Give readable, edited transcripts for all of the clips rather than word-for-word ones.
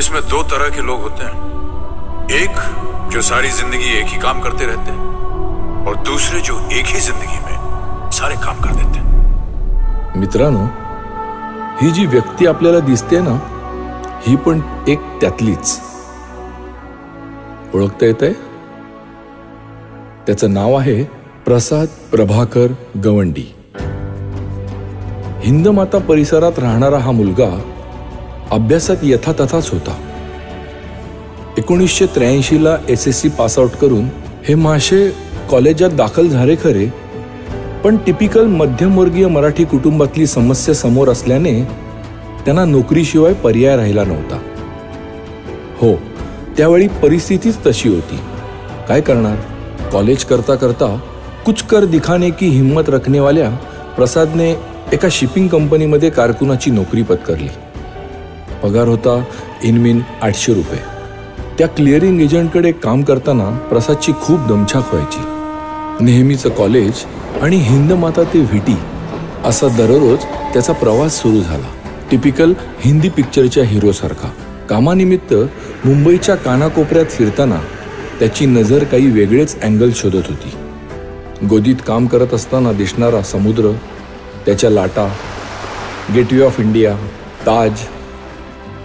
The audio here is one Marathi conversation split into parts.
ऑफिस में दो तरह के लोग होते हैं, एक जो सारी जिंदगी एक ही काम करते रहते हैं और दूसरे जो एक ही जिंदगी में सारे काम कर देते हैं. मित्रांनो, ही जी व्यक्ती आपल्याला दिसते ना, ही पण एक त्यातलीच. ओळखता येतंय? त्याचं नाव आहे प्रसाद प्रभाकर गवंडी. हिंदमाता परिसरात राहणारा हा मुलगा अभ्यासात यथातथाच होता. 1983ला SSC पासआउट करून हे माशे कॉलेजात दाखल झाले खरे, पण टिपिकल मध्यमवर्गीय मराठी कुटुंबातली समस्या समोर असल्याने त्यांना नोकरीशिवाय पर्याय राहिला नव्हता. हो, त्यावेळी परिस्थितीच तशी होती. काय करणार? कॉलेज करता करता कुछ कर दिखाने की हिम्मत रखने वाल्या प्रसादने एका शिपिंग कंपनीमध्ये कारकुनाची नोकरी पत्करली. पगार होता इनमिन 800 रुपये. त्या क्लिअरिंग एजंटकडे काम करताना प्रसादची खूप दमछाक व्हायची. नेहमीचं कॉलेज आणि हिंदमाता ते व्हीटी असा दररोज त्याचा प्रवास सुरू झाला. टिपिकल हिंदी पिक्चरच्या हिरोसारखा. कामानिमित्त मुंबईच्या कानाकोपऱ्यात फिरताना त्याची नजर काही वेगळेच अँगल शोधत होती. गोदीत काम करत असताना दिसणारा समुद्र, त्याच्या लाटा, गेटवे ऑफ इंडिया, ताज,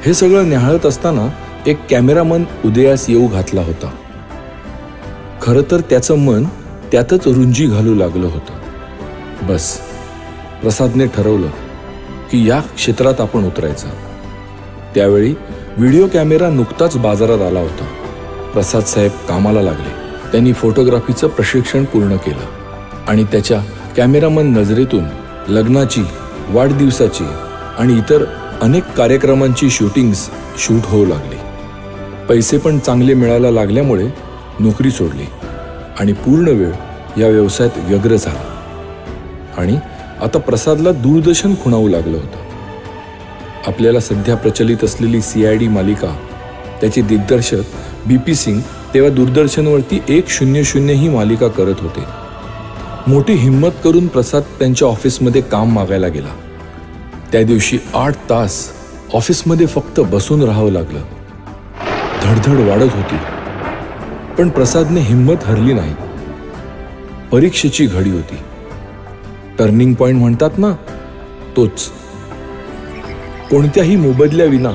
हे सगळं न्याहाळत असताना एक कॅमेरामन उदयास येऊ घातला होता. खरं तर त्याचं मन त्यातच रुंजी घालू लागलं होतं. बस, प्रसादने ठरवलं की या क्षेत्रात आपण उतरायचं. त्यावेळी व्हिडिओ कॅमेरा नुकताच बाजारात आला होता. प्रसाद साहेब कामाला लागले. त्यांनी फोटोग्राफीचं प्रशिक्षण पूर्ण केलं आणि त्याच्या कॅमेरामन नजरेतून लग्नाची, वाढदिवसाची आणि इतर अनेक कार्यक्रमांची शूटिंग्स शूट होऊ लागली. पैसे पण चांगले मिळायला लागल्यामुळे नोकरी सोडली आणि पूर्ण वेळ या व्यवसायात व्यग्र झाला. आणि आता प्रसादला दूरदर्शन खुणावू लागलं होतं. आपल्याला सध्या प्रचलित असलेली CID मालिका, त्याचे दिग्दर्शक BP सिंग तेव्हा दूरदर्शनवरती 100 ही मालिका करत होते. मोठी हिंमत करून प्रसाद त्यांच्या ऑफिसमध्ये काम मागायला गेला. त्या दिवशी 8 तास ऑफिसमध्ये फक्त बसून राहावं लागलं. धडधड वाढत होती, पण प्रसादने हिंमत हरली नाही. परीक्षेची घडी होती. टर्निंग पॉइंट म्हणतात ना, तोच. कोणत्याही मोबदल्याविना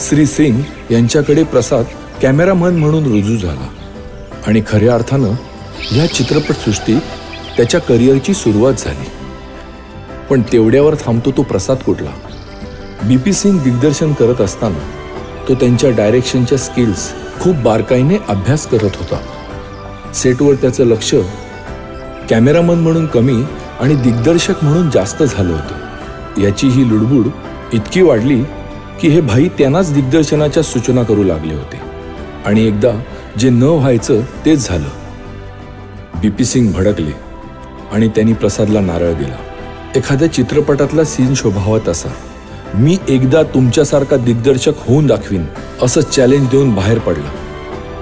श्री सिंग यांच्याकडे प्रसाद कॅमेरामन म्हणून रुजू झाला आणि खऱ्या अर्थानं या चित्रपटसृष्टीत त्याच्या करिअरची सुरुवात झाली. पण तेवढ्यावर थांबतो तो प्रसाद कुठला? BP सिंग दिग्दर्शन करत असताना तो त्यांच्या डायरेक्शनच्या स्किल्स खूप बारकाईने अभ्यास करत होता. सेटवर त्याचं लक्ष कॅमेरामन म्हणून कमी आणि दिग्दर्शक म्हणून जास्त झालं होतं. याची ही लुडबुड इतकी वाढली की हे भाई त्यांनाच दिग्दर्शनाच्या सूचना करू लागले होते आणि एकदा जे न व्हायचं तेच झालं. BP सिंग भडकले आणि त्यांनी प्रसादला नारळ दिला. एखाद्या चित्रपटातला सीन शोभावत असा. मी एकदा तुमच्यासारखा दिग्दर्शक होऊन दाखवीन असं चॅलेंज देऊन बाहेर पडला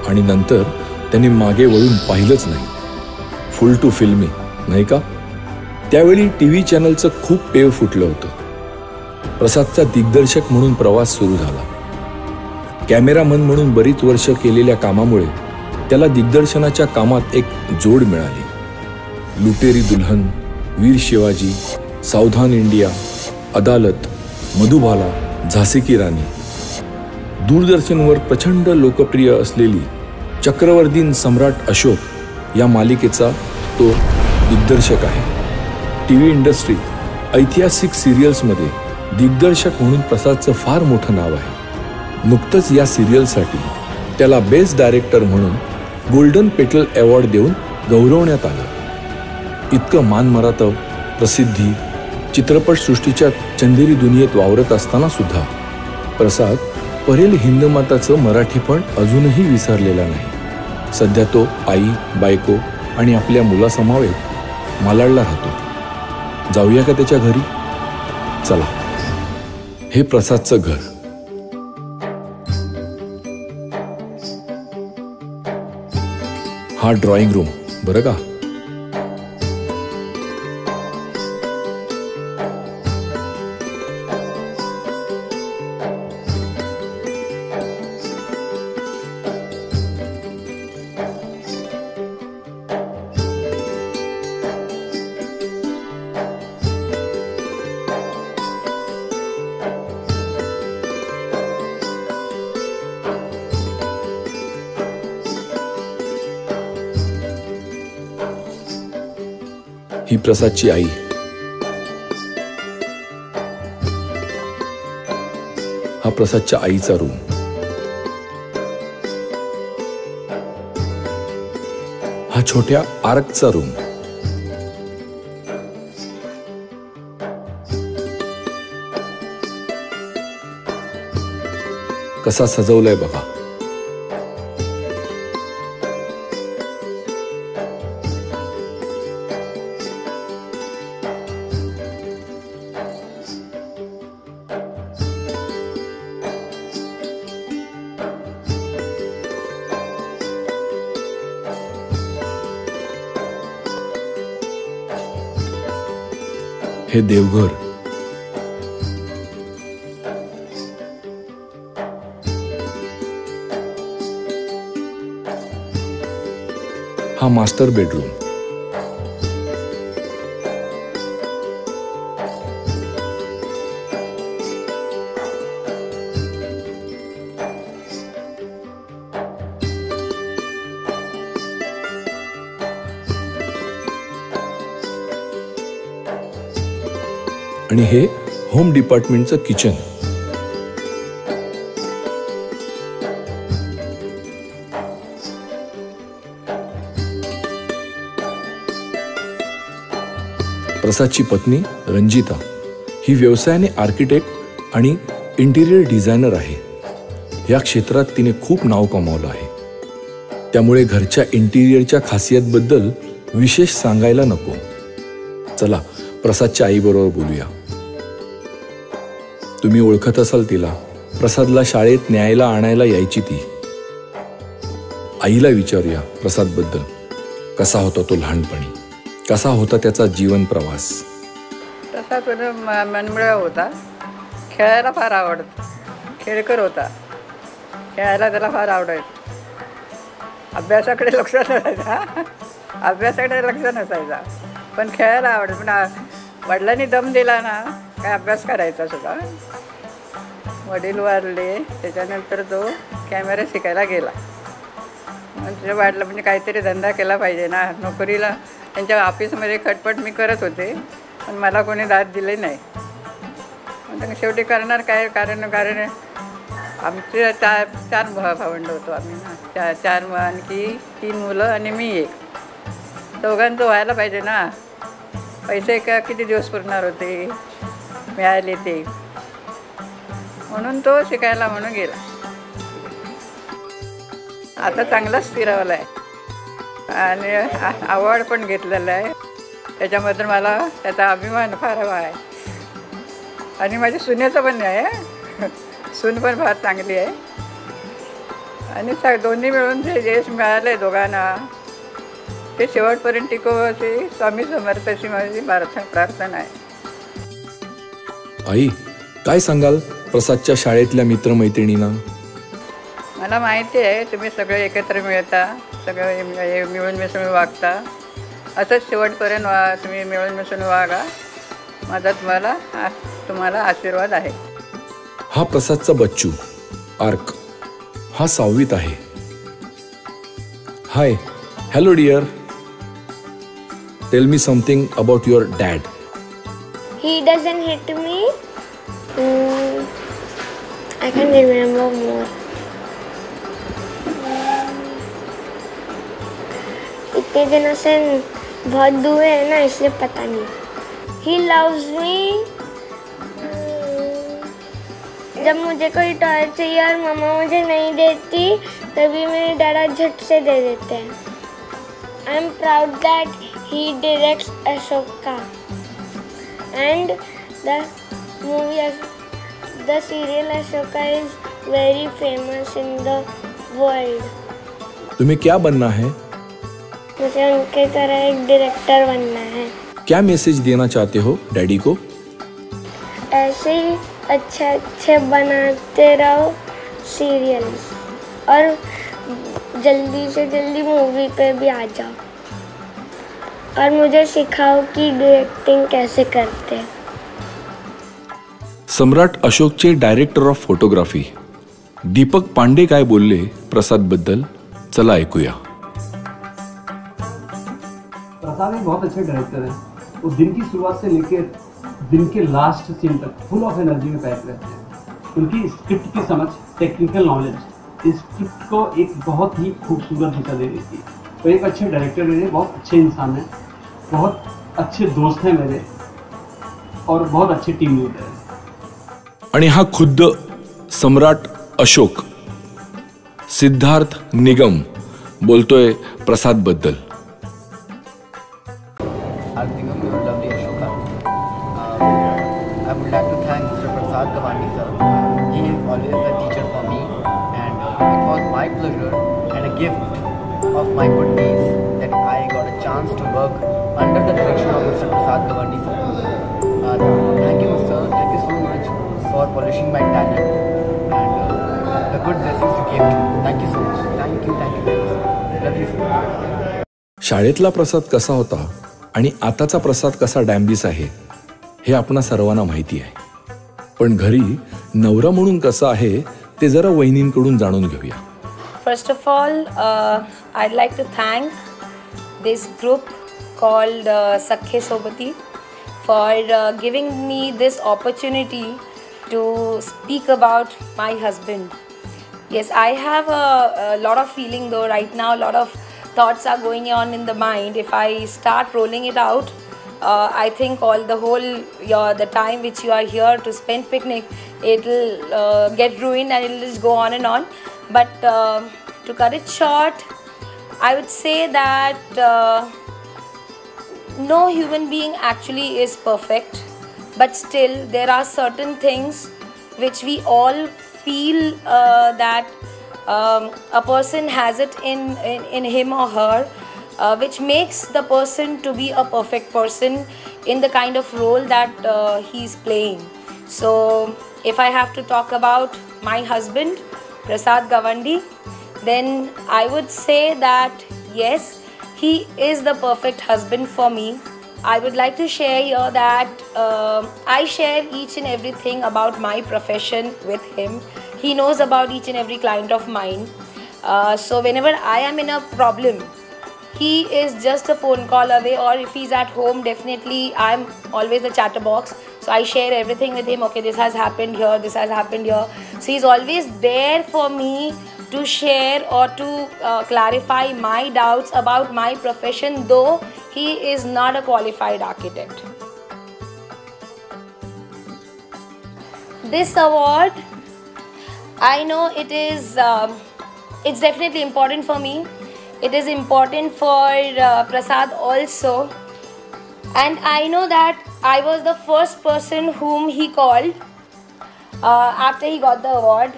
आणि नंतर त्यांनी मागे वळून पाहिलंच नाही. फुल टू फिल्मी, नाही का? त्यावेळी TV चॅनलचं खूप पेव फुटलं होतं. प्रसादचा दिग्दर्शक म्हणून प्रवास सुरू झाला. कॅमेरामन म्हणून बरीच वर्ष केलेल्या कामामुळे त्याला दिग्दर्शनाच्या कामात एक जोड मिळाली. लुटेरी दुल्हन, वीर शिवाजी, सावधान इंडिया, अदालत, मधुबाला, झाशी की राणी. दूरदर्शनवर प्रचंड लोकप्रिय असलेली चक्रवर्तीन सम्राट अशोक या मालिकेचा तो दिग्दर्शक आहे. TV इंडस्ट्रीत ऐतिहासिक सिरियल्समध्ये दिग्दर्शक म्हणून प्रसादचं फार मोठं नाव आहे. नुकतंच या सिरियलसाठी त्याला बेस्ट डायरेक्टर म्हणून गोल्डन पेटल अवॉर्ड देऊन गौरवण्यात आलं. इतकं मानमरातब, प्रसिद्धी, चित्रपटसृष्टीच्या चंदेरी दुनियेत वावरत असताना सुद्धा प्रसाद परेल हिंदमाताचं मराठीपण अजूनही विसरलेला नाही. सध्या तो आई, बायको आणि आपल्या मुलासमवेत मालाडला राहतो. जाऊया का त्याच्या घरी? चला, हे प्रसादचं घर. हा ड्रॉइंग रूम बरं का? ही प्रसादची आई. हा प्रसादच्या आईचा रूम. हा छोट्या आर्कचा रूम. कसा सजवलाय बघा. हे देवघर. हा मास्टर बेडरूम. आणि हे होम डिपार्टमेंटचं किचन. प्रसादची पत्नी रंजिता ही व्यवसायाने आर्किटेक्ट आणि इंटिरियर डिझायनर आहे. या क्षेत्रात तिने खूप नाव कमावलं आहे. त्यामुळे घरच्या इंटिरियरच्या खासियतबद्दल विशेष सांगायला नको. चला प्रसादच्या आईबरोबर बोलूया. तुम्ही ओळखत असाल तिला. प्रसादला शाळेत न्यायला आणायला यायची ती. आईला विचारूया प्रसादबद्दल. कसा होता तो लहानपणी, कसा होता त्याचा जीवन प्रवास. प्रसाद मनमिळाऊ होता. खेळायला फार आवडत. खेळकर होता. खेळायला त्याला फार आवडायचं. अभ्यासाकडे लक्ष नसायचा. अभ्यासाकडे लक्ष नसायचा पण खेळायला आवडत. पण वडिलांनी दम दिला ना काय अभ्यास करायचा सुद्धा. वडील वारले त्याच्यानंतर तो कॅमेरा शिकायला गेला. म्हणजे वाटलं म्हणजे काहीतरी धंदा केला पाहिजे ना. नोकरीला त्यांच्या ऑफिसमध्ये खटपट मी करत होते पण मला कोणी दाद दिले नाही. मग शेवटी करणार काय. कारण आमचे चार भावंड होतो आम्ही ना. चार आणखी 3 मुलं आणि मी एक. दोघांचं व्हायला पाहिजे ना. पैसे किती दिवस पुरणार होते मिळाले ते. म्हणून तो शिकायला म्हणून गेला. आता चांगलाच स्थिरावला आहे आणि अवॉर्ड पण घेतलेला आहे. त्याच्याबद्दल मला त्याचा अभिमान फार हवा आहे. आणि माझ्या सुनेचं पण आहे. सून पण फार चांगली आहे. आणि दोन्ही मिळून जे यश मिळालं आहे दोघांना ते शेवटपर्यंत टिकवायची स्वामी समर्थाची माझी प्रार्थना आहे. आई काय सांगाल प्रसादच्या शाळेतल्या मित्रमैत्रिणींना. मला माहिती आहे तुम्ही सगळे एकत्र मिळता. सगळे मिळून मिसळून वागता. असंच शेवटपर्यंत तुम्ही मिळून मिसळून वागा. माझा तुम्हाला आशीर्वाद आहे. हा प्रसादचा बच्चू आर्क. हा 6वीत आहे. Hi. Hello dear. Tell me something about your dad. He doesn't hit me. I can't remember more. इतने दिन से बहुत दूर है ना इसलिए पता नहीं. He loves me. जब मुझे कोई टॉय चाहिए और मम्मा मुझे नहीं देती तभी मेरे डैडा झट से दे देते हैं. I am proud that he directs Ashoka and the serial Ashoka is very famous in the world. तुम्हें क्या बनना है. मुझे उनके तरह एक डायरेक्टर बनना है. क्या मैसेज देना चाहते हो डैडी को. ऐसे ही अच्छे बनाते रहो सीरियल्स और जल्दी से जल्दी मूवी पे भी आ जाओ और मुझे सिखाओ कि डायरेक्टिंग कैसे करते. सम्राट अशोकचे director of photography Deepak Pandey काय बोलले प्रसाद बद्दल चला ऐकूया. प्रसाद एक बहुत अच्छे डायरेक्टर हैं. वो दिन की शुरुआत से लेकर दिन के लास्ट सीन तक फुल ऑफ एनर्जी में पैक रहते हैं। उनकी स्क्रिप्ट की समझ, टेक्निकल नॉलेज इस स्क्रिप्ट को एक बहुत ही खूबसूरत दिशा दे देती है। वो एक अच्छे डायरेक्टर मेरे, बहुत अच्छे इंसान हैं, बहुत अच्छे दोस्त हैं मेरे और बहुत अच्छे टीम लीडर हैं। आणि हा खुद्द सम्राट अशोक सिद्धार्थ निगम बोलतोय प्रसाद बद्दल. I would like to thank Mr. Prasad Gawande sir. He is always a teacher for me, and it was my pleasure and a gift of my good deeds that I got a chance to work under the direction of Mr. Prasad Gawande sir. Thank you, sir. Thank you so much for polishing my talent and the good blessings you gave me. Thank you so much. Thank you very much. Love you, sir. शाळेतला प्रसाद कसा होता आणि आताचा प्रसाद कसा डॅम्बिस आहे हे आपणा सर्वांना माहिती आहे. पण घरी नवरा म्हणून कसं आहे ते जरा वहिनींकडून जाणून घेऊया. First of all, I'd like to thank this group called Sakhe Sobati for giving me this opportunity to speak about my husband. Yes, I have a lot of feeling though right now, a lot of thoughts are going on in the mind. If I start rolling it out, I think the time which you are here to spend picnic, it'll get ruined and it'll just go on and on. But to cut it short, I would say that no human being actually is perfect, but still there are certain things which we all feel that a person has it in him or her, which makes the person to be a perfect person in the kind of role that he's playing. So if I have to talk about my husband, Prasad Gawande, then I would say that yes, he is the perfect husband for me. I would like to share here that I share each and everything about my profession with him. He knows about each and every client of mine. So whenever I am in a problem, he is just a phone call away, or if he's at home, definitely I'm always a chatterbox. So I share everything with him. Okay, this has happened here, this has happened here. So he's always there for me to share or to clarify my doubts about my profession, though he is not a qualified architect. This award, I know it is it's definitely important for me. It is important for Prasad also, and I know that I was the first person whom he called after he got the award,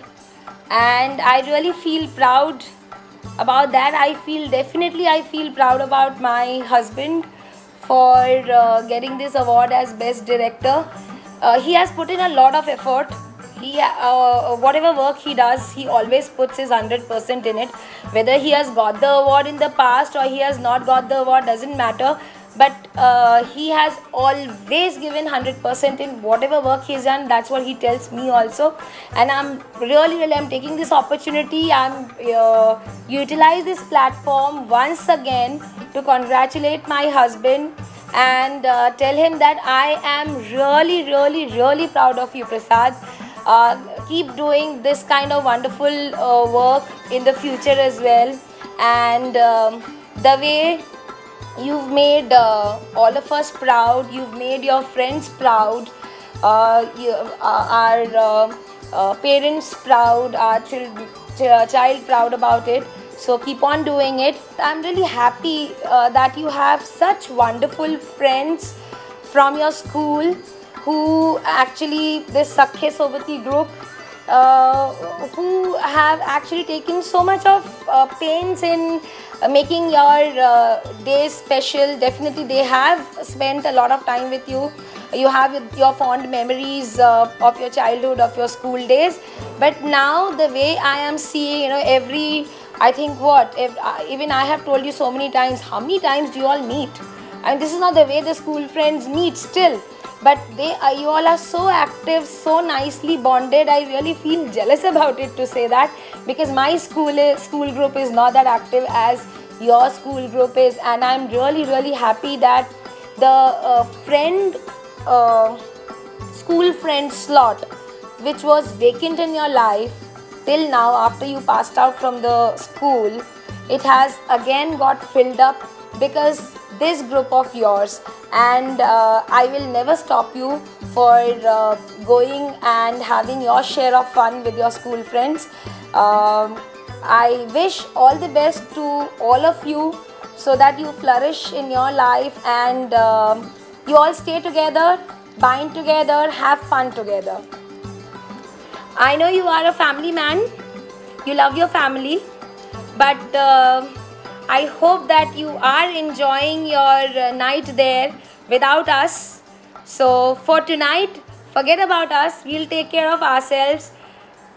and I really feel proud about that. I feel proud about my husband for getting this award as best director. He has put in a lot of effort. He whatever work he does, he always puts his 100% in it. Whether he has got the award in the past or he has not got the award doesn't matter, but he has always given 100% in whatever work he's done. That's what he tells me also, and I'm taking this opportunity. I'm utilize this platform once again to congratulate my husband and tell him that I am really proud of you, Prasad. Keep doing this kind of wonderful work in the future as well, and the way you've made all of us proud, you've made your friends proud, our parents proud, our child proud about it. So keep on doing it. I'm really happy that you have such wonderful friends from your school who actually, this Sakhe Sobati group, who have actually taken so much of pains in making your days special. Definitely they have spent a lot of time with you. You have your fond memories of your childhood, of your school days. But now the way I am seeing, I think even I have told you so many times, how many times do you all meet? And this is not the way the school friends meet still. But you all are so active, so nicely bonded. I really feel jealous about it to say that, because my school group is not that active as your school group is, and I'm really happy that the school friend slot which was vacant in your life till now after you passed out from the school, it has again got filled up because this group of yours, and I will never stop you for going and having your share of fun with your school friends. I wish all the best to all of you so that you flourish in your life and you all stay together, bind together, have fun together. I know you are a family man, you love your family, but I hope that you are enjoying your night there without us. So for tonight, forget about us, we'll take care of ourselves.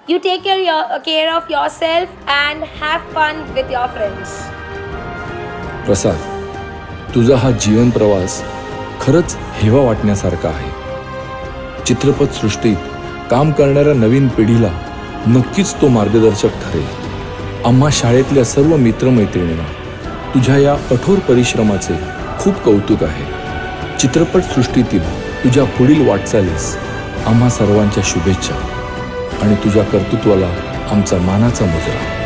You take care of yourself and have fun with your friends. प्रसाद, तुझा हा जीवन प्रवास खरंच हेवा वाटण्यासारखा आहे. चित्रपट सृष्टीत काम करणाऱ्या नवीन पिढीला नक्कीच तो मार्गदर्शक ठरेल. आम्हा शाळेतल्या सर्व मित्रमैत्रिणींना तुझ्या या कठोर परिश्रमाचे खूप कौतुक आहे. चित्रपट सृष्टीतील तुझ्या पुढील वाटचालीस आम्हा सर्वांच्या शुभेच्छा आणि तुझ्या कर्तृत्वाला आमचा मानाचा मुजरा.